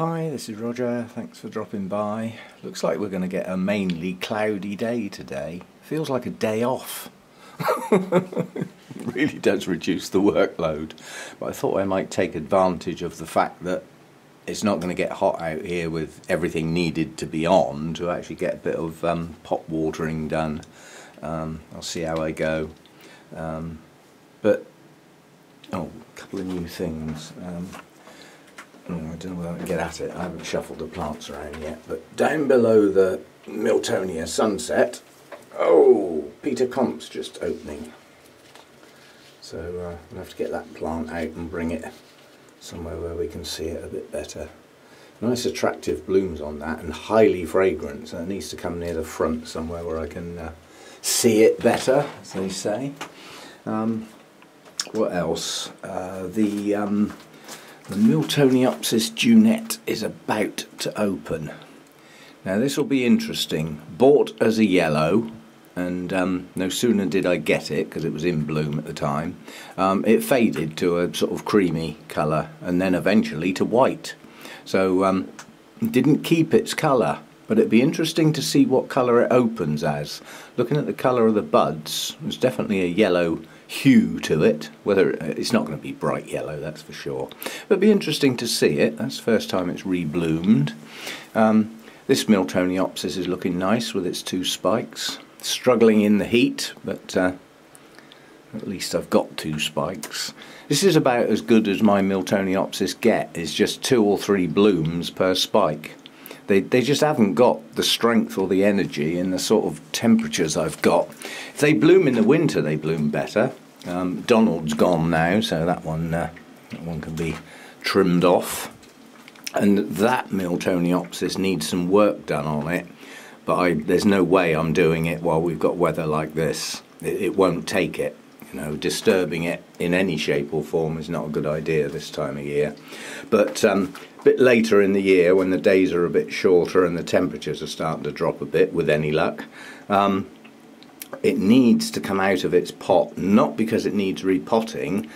Hi, this is Roger. Thanks for dropping by. Looks like we're going to get a mainly cloudy day today. Feels like a day off. It really does reduce the workload. But I thought I might take advantage of the fact that it's not going to get hot out here with everything needed to be on to actually get a bit of pot watering done. I'll see how I go. A couple of new things. I don't know whether I can get at it. I haven't shuffled the plants around yet, but down below the Miltonia sunset, Peter Comp's just opening. So we'll have to get that plant out and bring it somewhere where we can see it a bit better. Nice attractive blooms on that and highly fragrant, so it needs to come near the front somewhere where I can see it better, as they say. What else? The Miltoniopsis Junette is about to open. Now this will be interesting. Bought as a yellow, and no sooner did I get it, because it was in bloom at the time, it faded to a sort of creamy colour and then eventually to white. So it didn't keep its colour, but it'd be interesting to see what colour it opens as. Looking at the colour of the buds, there's definitely a yellow hue to it. Whether it's not going to be bright yellow, that's for sure, but it'd be interesting to see it. That's the first time it's rebloomed. This Miltoniopsis is looking nice with its two spikes, struggling in the heat, but at least I've got two spikes. This is about as good as my Miltoniopsis get. It's just 2 or 3 blooms per spike. They just haven't got the strength or the energy in the sort of temperatures I've got. If they bloom in the winter, they bloom better. Donald's gone now, so that one can be trimmed off. And that Miltoniopsis needs some work done on it, but there's no way I'm doing it while we've got weather like this. It won't take it. You know, disturbing it in any shape or form is not a good idea this time of year. But a bit later in the year, when the days are a bit shorter and the temperatures are starting to drop a bit, with any luck, it needs to come out of its pot, not because it needs repotting,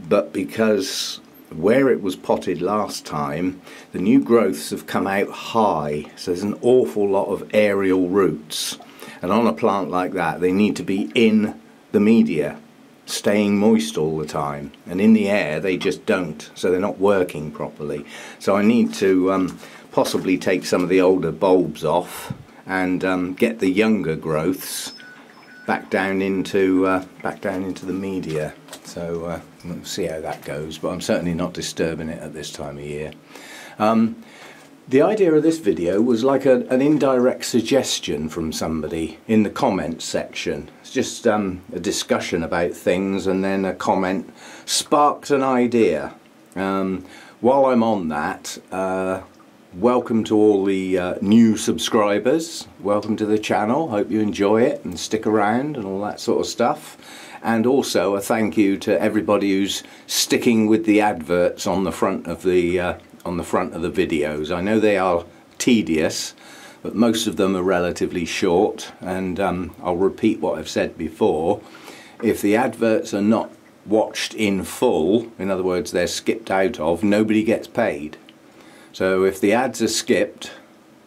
but because where it was potted last time, the new growths have come out high, so there's an awful lot of aerial roots. And on a plant like that, they need to be in the media, staying moist all the time, and in the air they just don't, so they're not working properly. So I need to possibly take some of the older bulbs off and get the younger growths back down into the media. So we'll see how that goes, but I'm certainly not disturbing it at this time of year. The idea of this video was like an indirect suggestion from somebody in the comments section. It's just a discussion about things, and then a comment sparked an idea. While I'm on that, welcome to all the new subscribers. Welcome to the channel. Hope you enjoy it and stick around and all that sort of stuff. And also a thank you to everybody who's sticking with the adverts on the front of the videos. I know they are tedious, but most of them are relatively short, and I'll repeat what I've said before. If the adverts are not watched in full, in other words they're skipped out of, nobody gets paid. So if the ads are skipped,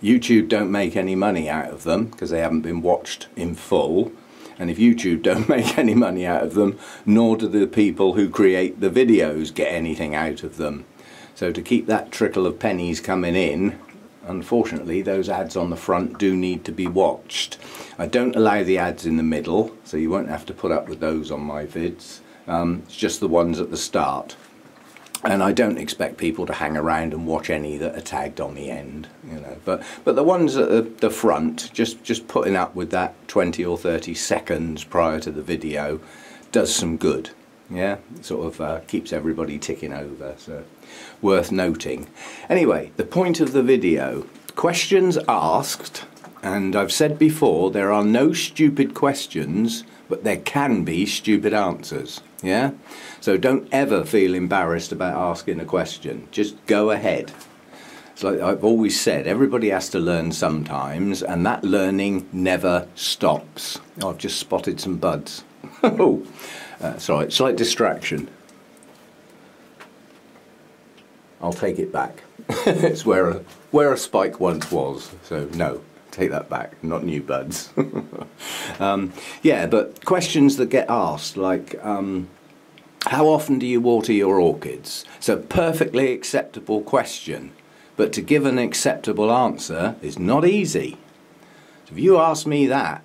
YouTube don't make any money out of them because they haven't been watched in full. And if YouTube don't make any money out of them, nor do the people who create the videos get anything out of them. So to keep that trickle of pennies coming in, unfortunately those ads on the front do need to be watched. I don't allow the ads in the middle, so you won't have to put up with those on my vids. It's just the ones at the start. And I don't expect people to hang around and watch any that are tagged on the end, you know. But the ones at the front, just putting up with that 20 or 30 seconds prior to the video does some good. Yeah, it sort of keeps everybody ticking over, so worth noting. Anyway, the point of the video, questions asked, and I've said before, there are no stupid questions, but there can be stupid answers. Yeah, so don't ever feel embarrassed about asking a question. Just go ahead. It's like I've always said, everybody has to learn sometimes, and that learning never stops. Oh, I've just spotted some buds. Sorry, slight distraction. I'll take it back. It's where a spike once was. So no, take that back. Not new buds. Yeah, but questions that get asked, like how often do you water your orchids? It's a perfectly acceptable question, but to give an acceptable answer is not easy. So if you ask me that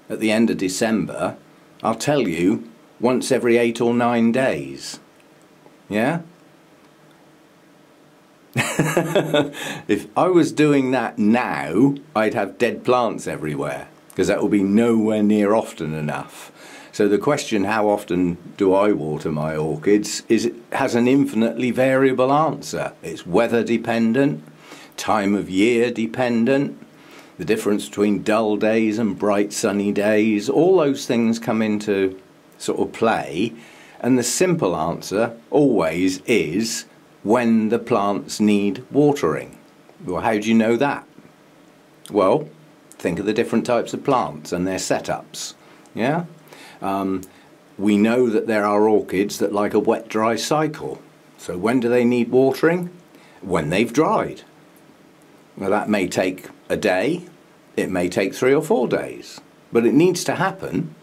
at the end of December, I'll tell you once every 8 or 9 days. Yeah? If I was doing that now, I'd have dead plants everywhere, because that will be nowhere near often enough. So the question, how often do I water my orchids, has an infinitely variable answer. It's weather dependent, time of year dependent, the difference between dull days and bright sunny days, all those things come into sort of play, and the simple answer always is when the plants need watering. Well, how do you know that? Well, think of the different types of plants and their setups. Yeah? We know that there are orchids that like a wet-dry cycle. So when do they need watering? When they've dried. Well, that may take a day, it may take 3 or 4 days, but it needs to happen,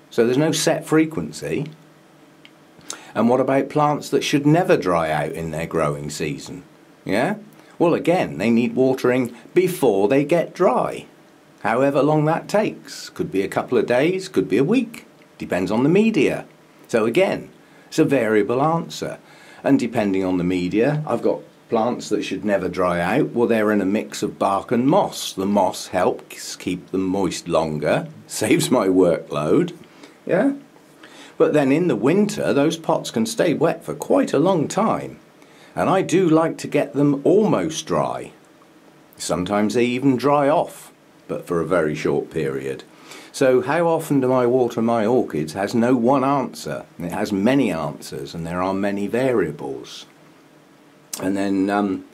so there's no set frequency. And what about plants that should never dry out in their growing season? Yeah? Well, again, they need watering before they get dry. However long that takes. Could be a couple of days, could be a week. Depends on the media. So again, it's a variable answer. And depending on the media, I've got plants that should never dry out. Well, they're in a mix of bark and moss. The moss helps keep them moist longer, saves my workload. Yeah? But then in the winter, those pots can stay wet for quite a long time. And I do like to get them almost dry. Sometimes they even dry off, but for a very short period. So how often do I water my orchids has no one answer. It has many answers, and there are many variables. And then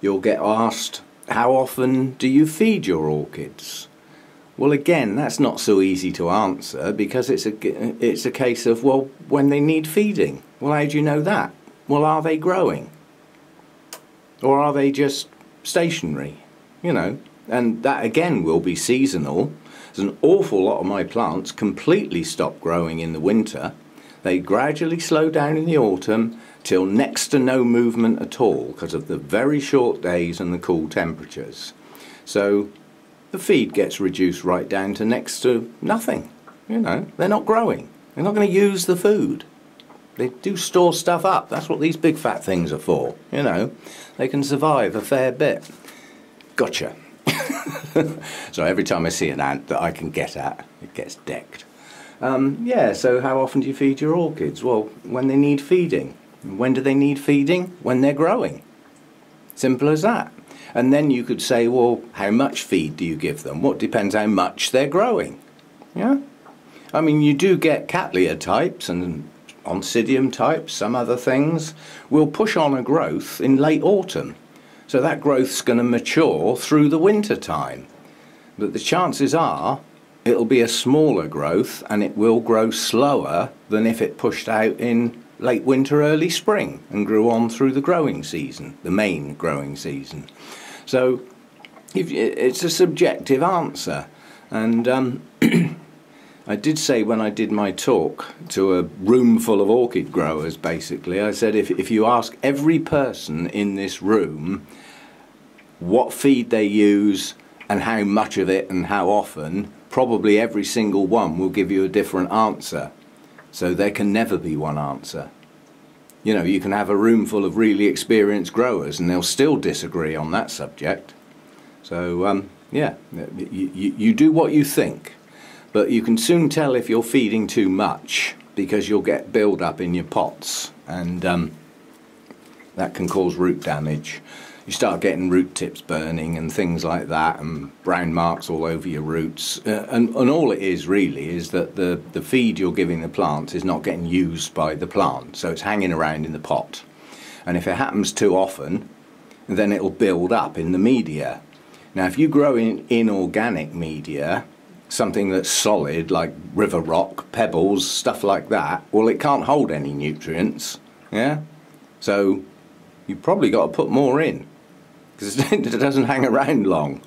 you'll get asked, how often do you feed your orchids? Well, again, that's not so easy to answer, because it's a case of, well, when they need feeding. Well, how do you know that? Well, are they growing? Or are they just stationary? You know, and that again will be seasonal. There's an awful lot of my plants completely stop growing in the winter. They gradually slow down in the autumn till next to no movement at all because of the very short days and the cool temperatures. So the feed gets reduced right down to next to nothing. You know, they're not growing. They're not going to use the food. They do store stuff up. That's what these big fat things are for. You know, they can survive a fair bit. Gotcha. So every time I see an ant that I can get at, it gets decked. Yeah, so how often do you feed your orchids? Well, when they need feeding. When do they need feeding? When they're growing. Simple as that. And then you could say, well, how much feed do you give them? Well, it depends how much they're growing. Yeah? I mean, you do get Cattleya types and Oncidium types, some other things, will push on a growth in late autumn. So that growth's going to mature through the winter time. But the chances are it'll be a smaller growth, and it will grow slower than if it pushed out in late winter, early spring, and grew on through the growing season, the main growing season. So it's a subjective answer. And I did say when I did my talk to a room full of orchid growers, basically, I said if you ask every person in this room what feed they use and how much of it and how often, probably every single one will give you a different answer. So there can never be one answer. You know, you can have a room full of really experienced growers and they'll still disagree on that subject. So, yeah, you do what you think. But you can soon tell if you're feeding too much, because you'll get build-up in your pots, and that can cause root damage. You start getting root tips burning and things like that, and brown marks all over your roots. And all it is really is that the feed you're giving the plant is not getting used by the plant, so it's hanging around in the pot. And if it happens too often, then it'll build up in the media. Now, if you grow in inorganic media, something that's solid like river rock, pebbles, stuff like that, well, it can't hold any nutrients. Yeah? So you've probably got to put more in, because it doesn't hang around long.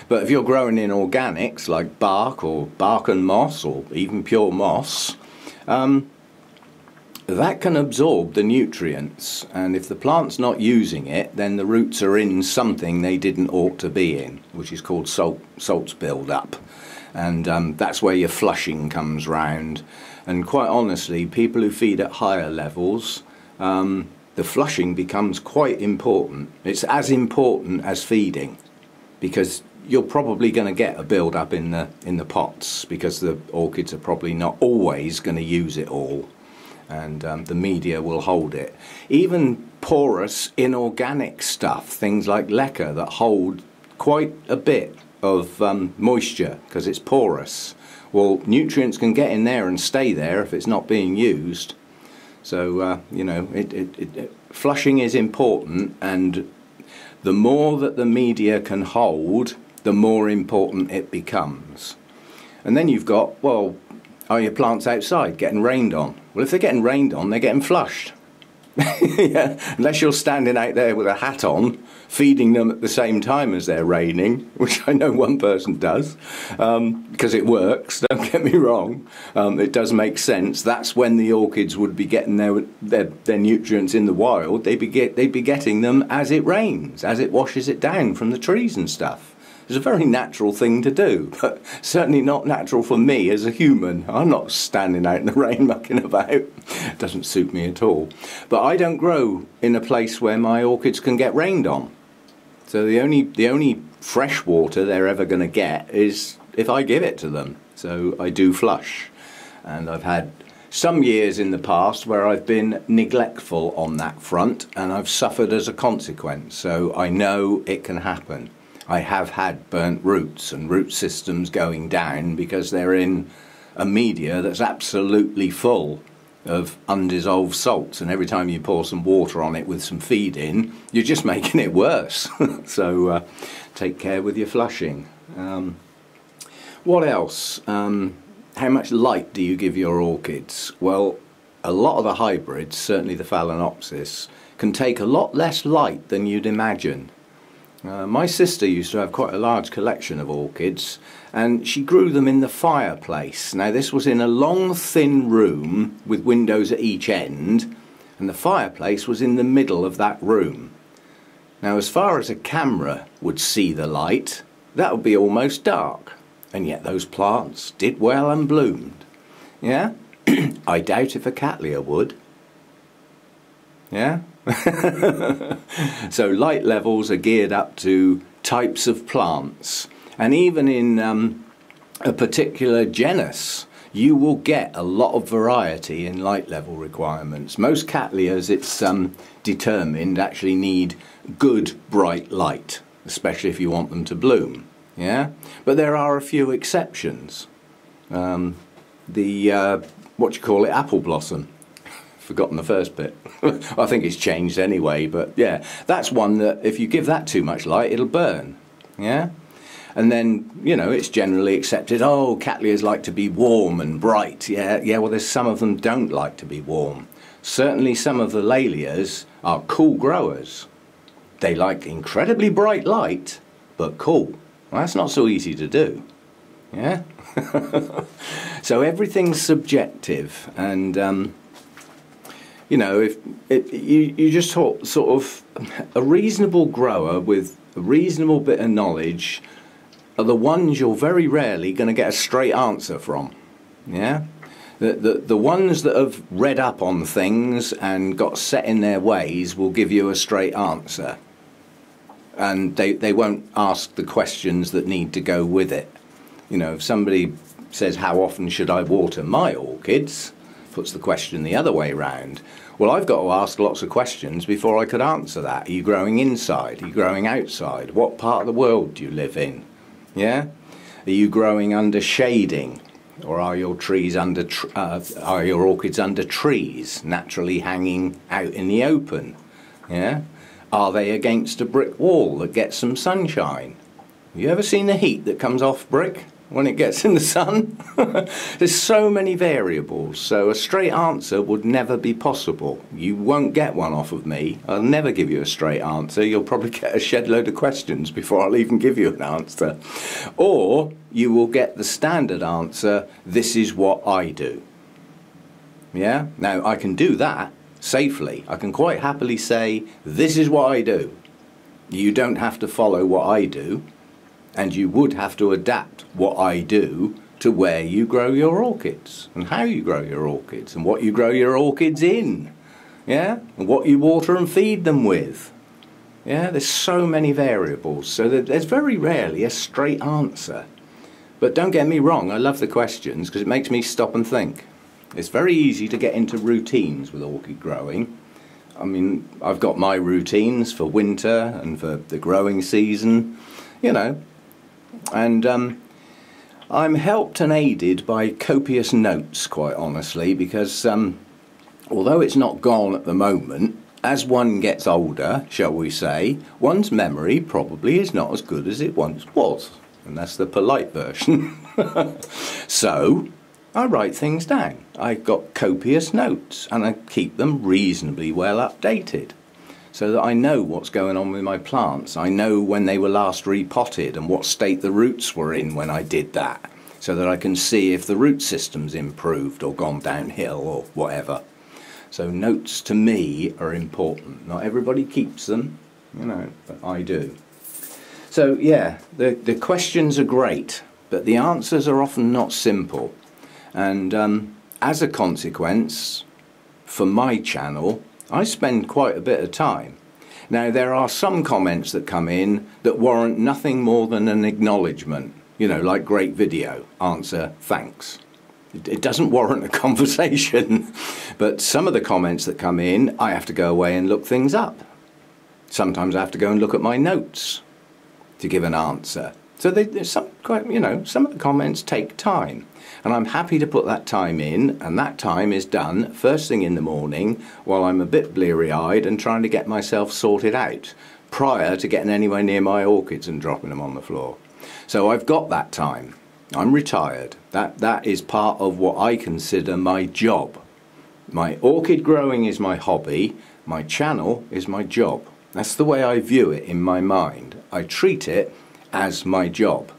But if you're growing in organics like bark or bark and moss or even pure moss, that can absorb the nutrients, and if the plant's not using it, then the roots are in something they didn't ought to be in, which is called salts build up, and that's where your flushing comes round. And quite honestly, people who feed at higher levels, the flushing becomes quite important. It's as important as feeding, because you're probably going to get a build up in the pots, because the orchids are probably not always going to use it all, and the media will hold it. Even porous inorganic stuff, things like leca, that hold quite a bit of moisture because it's porous. Well, nutrients can get in there and stay there if it's not being used. So you know, flushing is important, and the more that the media can hold, the more important it becomes. And then you've got, well, are your plants outside getting rained on? Well, if they're getting rained on, they're getting flushed. Yeah, unless you're standing out there with a hat on, feeding them at the same time as they're raining, which I know one person does, because it works, don't get me wrong. It does make sense. That's when the orchids would be getting their nutrients in the wild. They'd be getting them as it rains, as it washes it down from the trees and stuff. It's a very natural thing to do, but certainly not natural for me as a human. I'm not standing out in the rain mucking about. It doesn't suit me at all. But I don't grow in a place where my orchids can get rained on. So the only fresh water they're ever going to get is if I give it to them. So I do flush. And I've had some years in the past where I've been neglectful on that front, and I've suffered as a consequence. So I know it can happen. I have had burnt roots and root systems going down because they're in a media that's absolutely full of undissolved salts, and every time you pour some water on it with some feed in, you're just making it worse. So take care with your flushing. What else? How much light do you give your orchids? Well, a lot of the hybrids, certainly the Phalaenopsis, can take a lot less light than you'd imagine. My sister used to have quite a large collection of orchids, and she grew them in the fireplace. Now this was in a long thin room with windows at each end, and the fireplace was in the middle of that room. Now as far as a camera would see the light, that would be almost dark, and yet those plants did well and bloomed. Yeah? I doubt if a Cattleya would. Yeah? So light levels are geared up to types of plants, and even in a particular genus you will get a lot of variety in light level requirements. Most Cattleyas, it's determined, actually need good bright light, especially if you want them to bloom. Yeah, but there are a few exceptions. What do you call it, apple blossom, forgotten the first bit. I think it's changed anyway, but yeah, that's one that if you give that too much light, it'll burn. Yeah, and then, you know, it's generally accepted, oh, Cattleyas like to be warm and bright. Yeah, well, there's some of them don't like to be warm. Certainly some of the Laelias are cool growers. They like incredibly bright light, but cool. Well, that's not so easy to do. Yeah. So everything's subjective, and you know, if you just sort of a reasonable grower with a reasonable bit of knowledge are the ones you're very rarely going to get a straight answer from. Yeah, the ones that have read up on things and got set in their ways will give you a straight answer, and they won't ask the questions that need to go with it. You know, if somebody says, how often should I water my orchids, puts the question the other way round. Well, I've got to ask lots of questions before I could answer that. Are you growing inside? Are you growing outside? What part of the world do you live in? Yeah? Are you growing under shading? Or are your trees under are your orchids under trees, naturally hanging out in the open? Yeah? Are they against a brick wall that gets some sunshine? Have you ever seen the heat that comes off brick? when it gets in the sun? There's so many variables, so a straight answer would never be possible. You won't get one off of me. I'll never give you a straight answer. You'll probably get a shed load of questions before I'll even give you an answer. Or you will get the standard answer, this is what I do. Yeah? Now, I can do that safely. I can quite happily say, this is what I do. You don't have to follow what I do, and you would have to adapt what I do to where you grow your orchids, and how you grow your orchids, and what you grow your orchids in, yeah, and what you water and feed them with. Yeah, there's so many variables, so there's very rarely a straight answer. But don't get me wrong, I love the questions because it makes me stop and think. It's very easy to get into routines with orchid growing. I mean, I've got my routines for winter and for the growing season, you know, and I'm helped and aided by copious notes, quite honestly, because although it's not gone at the moment, as one gets older, shall we say, one's memory probably is not as good as it once was, and that's the polite version. So I write things down. I've got copious notes and I keep them reasonably well updated so that I know what's going on with my plants. I know when they were last repotted and what state the roots were in when I did that, so that I can see if the root system's improved or gone downhill or whatever. So notes to me are important. Not everybody keeps them, you know, but I do. So yeah, the questions are great, but the answers are often not simple. And as a consequence, for my channel, I spend quite a bit of time. Now, there are some comments that come in that warrant nothing more than an acknowledgement. You know, like great video, answer, thanks. It doesn't warrant a conversation. But some of the comments that come in, I have to go away and look things up. Sometimes I have to go and look at my notes to give an answer. So there's some of the comments take time. And I'm happy to put that time in, and that time is done first thing in the morning while I'm a bit bleary-eyed and trying to get myself sorted out prior to getting anywhere near my orchids and dropping them on the floor. So I've got that time. I'm retired. That is part of what I consider my job. My orchid growing is my hobby. My channel is my job. That's the way I view it in my mind. I treat it as my job.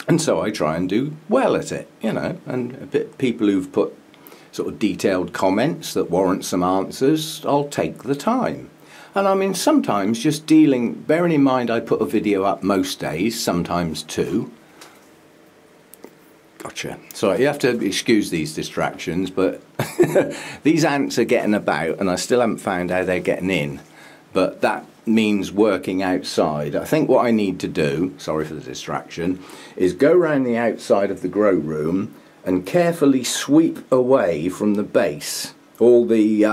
And so I try and do well at it, you know, and people who've put sort of detailed comments that warrant some answers, I'll take the time. And I mean, sometimes just bearing in mind I put a video up most days, sometimes two. Gotcha. So you have to excuse these distractions, but these ants are getting about and I still haven't found how they're getting in. But that means working outside. I think what I need to do, sorry for the distraction, is go around the outside of the grow room and carefully sweep away from the base all the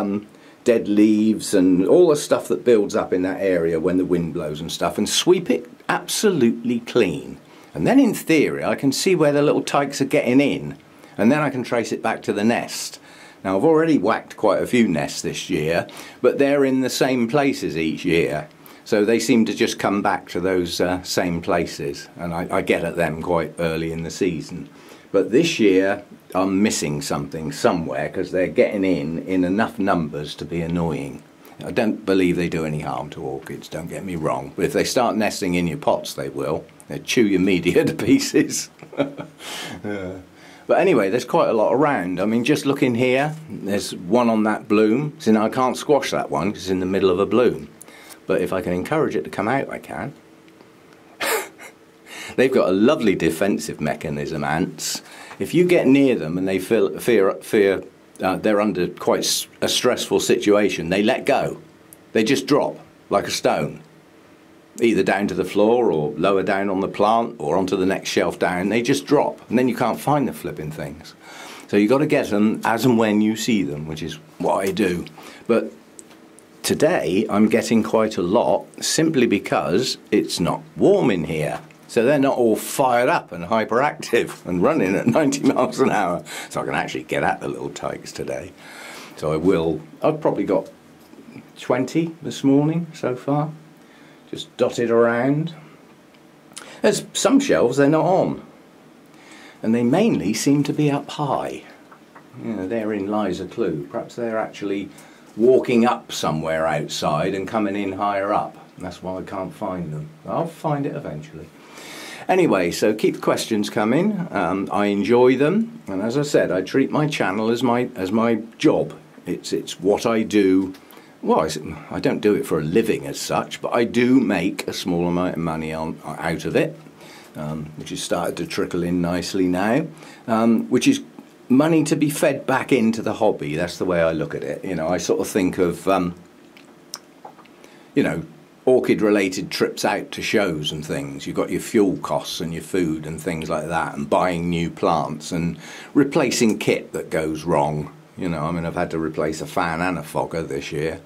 dead leaves and all the stuff that builds up in that area when the wind blows and stuff, and sweep it absolutely clean. And then in theory I can see where the little tykes are getting in, and then I can trace it back to the nest. Now, I've already whacked quite a few nests this year, but they're in the same places each year. So they seem to just come back to those same places, and I get at them quite early in the season. But this year, I'm missing something somewhere because they're getting in enough numbers to be annoying. I don't believe they do any harm to orchids, don't get me wrong. But if they start nesting in your pots, they will. They'll chew your media to pieces. But anyway, there's quite a lot around. I mean, just looking here, there's one on that bloom. So now I can't squash that one because it's in the middle of a bloom. But if I can encourage it to come out, I can. They've got a lovely defensive mechanism, ants. If you get near them and they fear they're under quite a stressful situation, they let go. They just drop like a stone. Either down to the floor or lower down on the plant or onto the next shelf down. They just drop and then you can't find the flipping things. So you've got to get them as and when you see them, which is what I do. But today I'm getting quite a lot simply because it's not warm in here. So they're not all fired up and hyperactive and running at 90 miles an hour. So I can actually get at the little tykes today. So I will. I've probably got 20 this morning so far. Just dotted around. There's some shelves they're not on, and they mainly seem to be up high. You know, therein lies a clue. Perhaps they're actually walking up somewhere outside and coming in higher up. That's why I can't find them. I'll find it eventually. Anyway, so keep the questions coming. I enjoy them, and as I said, I treat my channel as my job. It's what I do. Well, I don't do it for a living as such, but I do make a small amount of money out of it, which has started to trickle in nicely now, which is money to be fed back into the hobby. That's the way I look at it. You know, I sort of think of, you know, orchid related trips out to shows and things. You've got your fuel costs and your food and things like that, and buying new plants and replacing kit that goes wrong. You know, I mean, I've had to replace a fan and a fogger this year.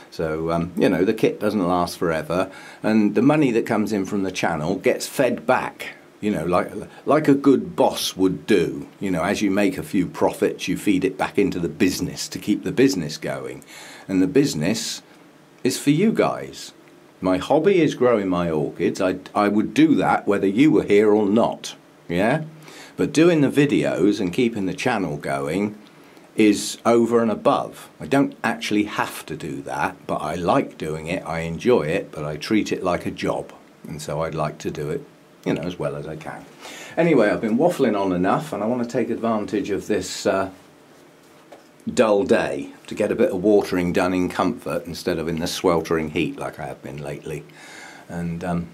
So, you know, the kit doesn't last forever, and the money that comes in from the channel gets fed back, you know, like a good boss would do. You know, as you make a few profits, you feed it back into the business to keep the business going. And the business is for you guys. My hobby is growing my orchids. I would do that whether you were here or not, yeah? But doing the videos and keeping the channel going is over and above. I don't actually have to do that, but I like doing it, I enjoy it, but I treat it like a job, and so I'd like to do it, you know, as well as I can. Anyway, I've been waffling on enough, and I want to take advantage of this dull day to get a bit of watering done in comfort instead of in the sweltering heat like I have been lately, and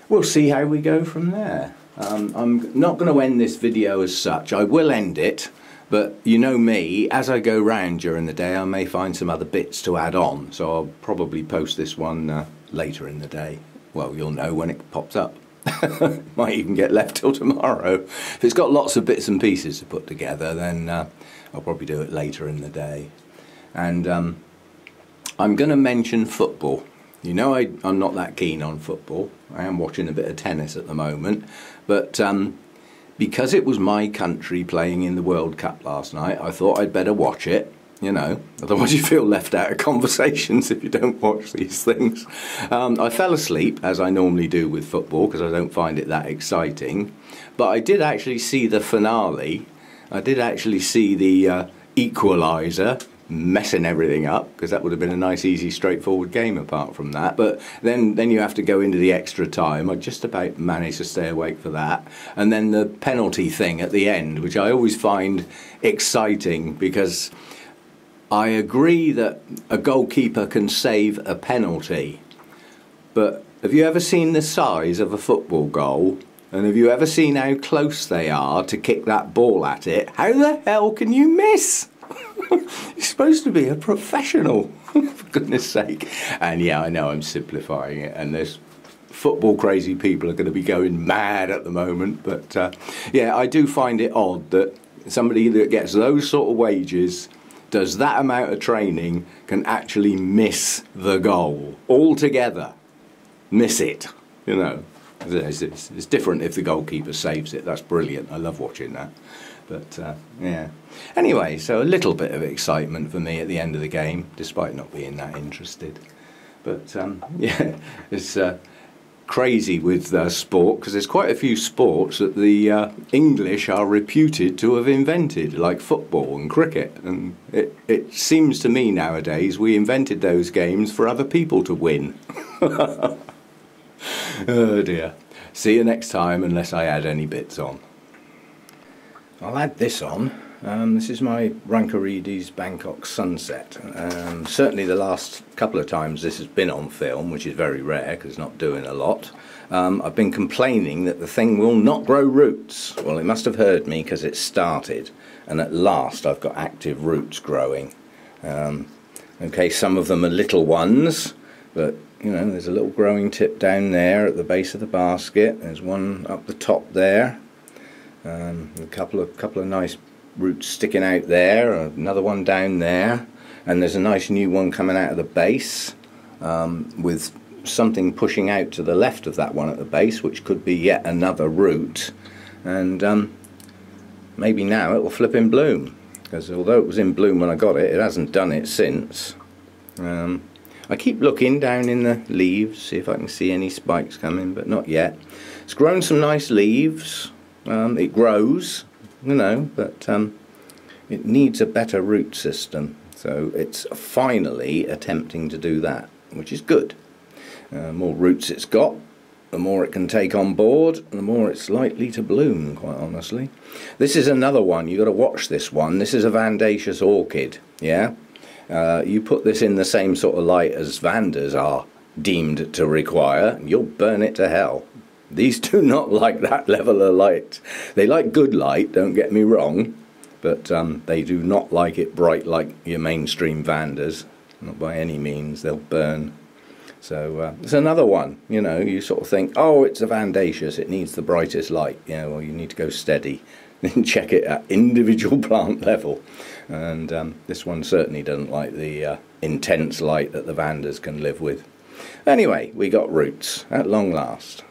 we'll see how we go from there. I'm not going to end this video as such. I will end it, but you know me, as I go round during the day I may find some other bits to add on, so I'll probably post this one later in the day. Well, you'll know when it pops up. Might even get left till tomorrow. If it's got lots of bits and pieces to put together, then I'll probably do it later in the day. And I'm going to mention football. You know, I'm not that keen on football. I am watching a bit of tennis at the moment, but because it was my country playing in the World Cup last night, I thought I'd better watch it, you know, otherwise you feel left out of conversations if you don't watch these things. I fell asleep, as I normally do with football, because I don't find it that exciting, but I did actually see the finale. I did actually see the equaliser, messing everything up, because that would have been a nice, easy, straightforward game apart from that. But then you have to go into the extra time. I just about managed to stay awake for that. And then the penalty thing at the end, which I always find exciting, because I agree that a goalkeeper can save a penalty. But have you ever seen the size of a football goal? And have you ever seen how close they are to kick that ball at it? How the hell can you miss? You're supposed to be a professional, for goodness sake. And yeah, I know I'm simplifying it, and there's football crazy people are going to be going mad at the moment, but yeah, I do find it odd that somebody that gets those sort of wages, does that amount of training, can actually miss the goal altogether. Miss it, you know. It's different if the goalkeeper saves it. That's brilliant. I love watching that. But yeah. Anyway, so a little bit of excitement for me at the end of the game, despite not being that interested. But yeah, it's crazy with sport, because there's quite a few sports that the English are reputed to have invented, like football and cricket. And it seems to me nowadays we invented those games for other people to win. Oh dear. See you next time, unless I add any bits on. I'll add this on. This is my Rankaridis Bangkok Sunset. Certainly the last couple of times this has been on film, which is very rare because it's not doing a lot. I've been complaining that the thing will not grow roots. Well, it must have heard me, because it started, and at last I've got active roots growing. Okay, some of them are little ones, but you know, there's a little growing tip down there at the base of the basket. There's one up the top there. A couple of nice roots sticking out there. Another one down there, and there's a nice new one coming out of the base, with something pushing out to the left of that one at the base, which could be yet another root. And maybe now it will flip in bloom, because although it was in bloom when I got it, it hasn't done it since. I keep looking down in the leaves, see if I can see any spikes coming, but not yet. It's grown some nice leaves. It grows, you know, but it needs a better root system. So it's finally attempting to do that, which is good. More roots it's got, the more it can take on board, and the more it's likely to bloom, quite honestly. This is another one, you've got to watch this one. This is a Vandaceous orchid, yeah? You put this in the same sort of light as Vandas are deemed to require, you'll burn it to hell. These do not like that level of light. They like good light, don't get me wrong, but they do not like it bright like your mainstream Vandas. Not by any means, they'll burn. So it's another one, you know, you sort of think, oh, it's a Vandaceous, it needs the brightest light. Yeah, well, you need to go steady and check it at individual plant level. And this one certainly doesn't like the intense light that the Vandas can live with. Anyway, we got roots at long last.